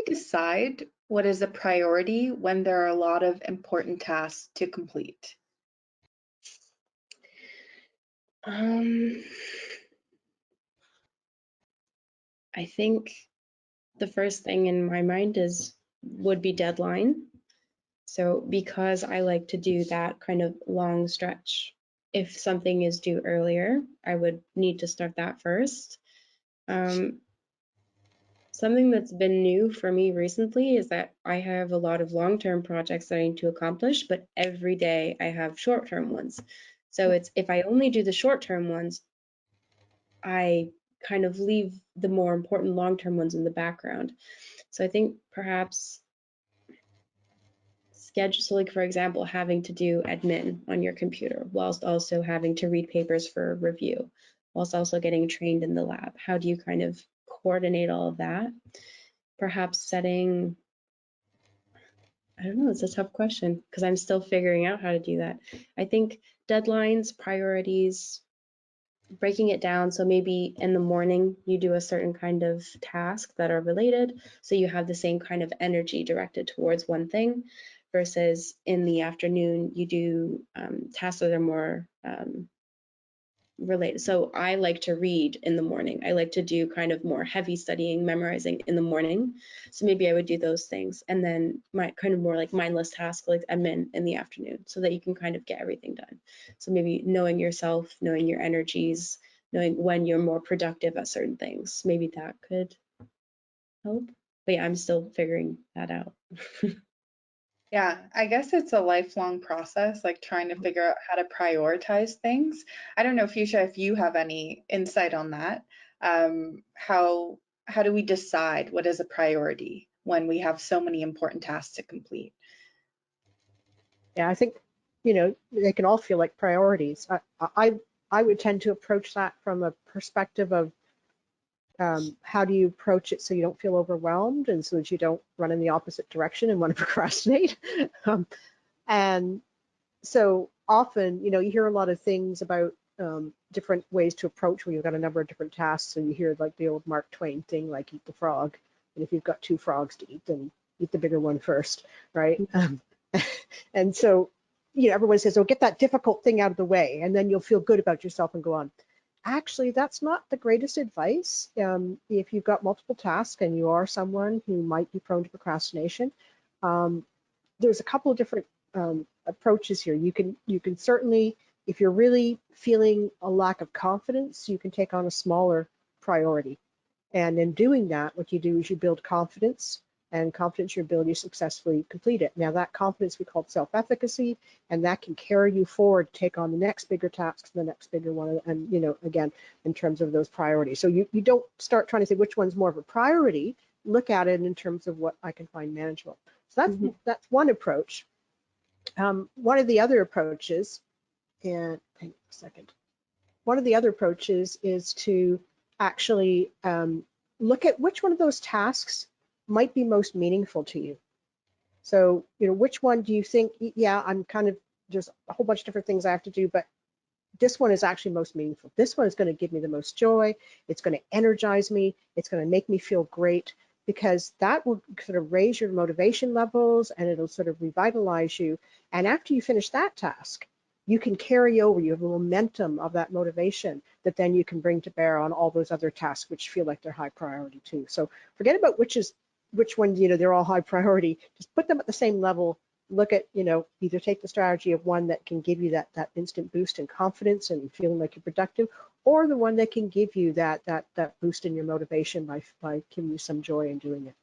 decide what is a priority when there are a lot of important tasks to complete? I think the first thing in my mind would be deadline. So because I like to do that kind of long stretch, if something is due earlier, I would need to start that first. Something that's been new for me recently is that I have a lot of long-term projects that I need to accomplish, but every day I have short-term ones. So it's if I only do the short-term ones, I kind of leave the more important long-term ones in the background. So I think perhaps schedule, so like for example, having to do admin on your computer whilst also having to read papers for review, whilst also getting trained in the lab. How do you kind of coordinate all of that? Perhaps setting, I don't know, it's a tough question because I'm still figuring out how to do that. I think deadlines, priorities, breaking it down. So maybe in the morning you do a certain kind of task that are related, so you have the same kind of energy directed towards one thing, versus in the afternoon you do tasks that are more related. So I like to read in the morning. I like to do kind of more heavy studying, memorizing in the morning. So maybe I would do those things, and then my kind of more like mindless task like admin in the afternoon, so that you can kind of get everything done. So maybe knowing yourself, knowing your energies, knowing when you're more productive at certain things, maybe that could help. But yeah, I'm still figuring that out. Yeah, I guess it's a lifelong process, like trying to figure out how to prioritize things. I don't know, Fuschia, if you have any insight on that. How do we decide what is a priority when we have so many important tasks to complete? Yeah, I think, they can all feel like priorities. I would tend to approach that from a perspective of how do you approach it so you don't feel overwhelmed and so that you don't run in the opposite direction and want to procrastinate. And so often, you hear a lot of things about different ways to approach when you've got a number of different tasks, and you hear like the old Mark Twain thing, like eat the frog. And if you've got 2 frogs to eat, then eat the bigger one first, right? And so, everyone says, oh, get that difficult thing out of the way, and then you'll feel good about yourself and go on. Actually, that's not the greatest advice. If you've got multiple tasks and you are someone who might be prone to procrastination, there's a couple of different approaches here. You can certainly, if you're really feeling a lack of confidence, you can take on a smaller priority. And in doing that, what you do is you build confidence, and confidence in your ability to successfully complete it. Now that confidence we call self-efficacy, and that can carry you forward to take on the next bigger tasks, the next bigger one, and again, in terms of those priorities. So you don't start trying to say which one's more of a priority. Look at it in terms of what I can find manageable. So that's one approach. One of the other approaches, and hang on a second. One of the other approaches is to actually look at which one of those tasks might be most meaningful to you. So, which one do you think, yeah, I'm kind of, there's a whole bunch of different things I have to do, but this one is actually most meaningful. This one is going to give me the most joy. It's going to energize me. It's going to make me feel great, because that will sort of raise your motivation levels, and it'll sort of revitalize you. And after you finish that task, you can carry over, you have a momentum of that motivation that then you can bring to bear on all those other tasks which feel like they're high priority too. So forget about which one, they're all high priority. Just put them at the same level. Look at, either take the strategy of one that can give you that instant boost in confidence and feeling like you're productive, or the one that can give you that boost in your motivation by giving you some joy in doing it.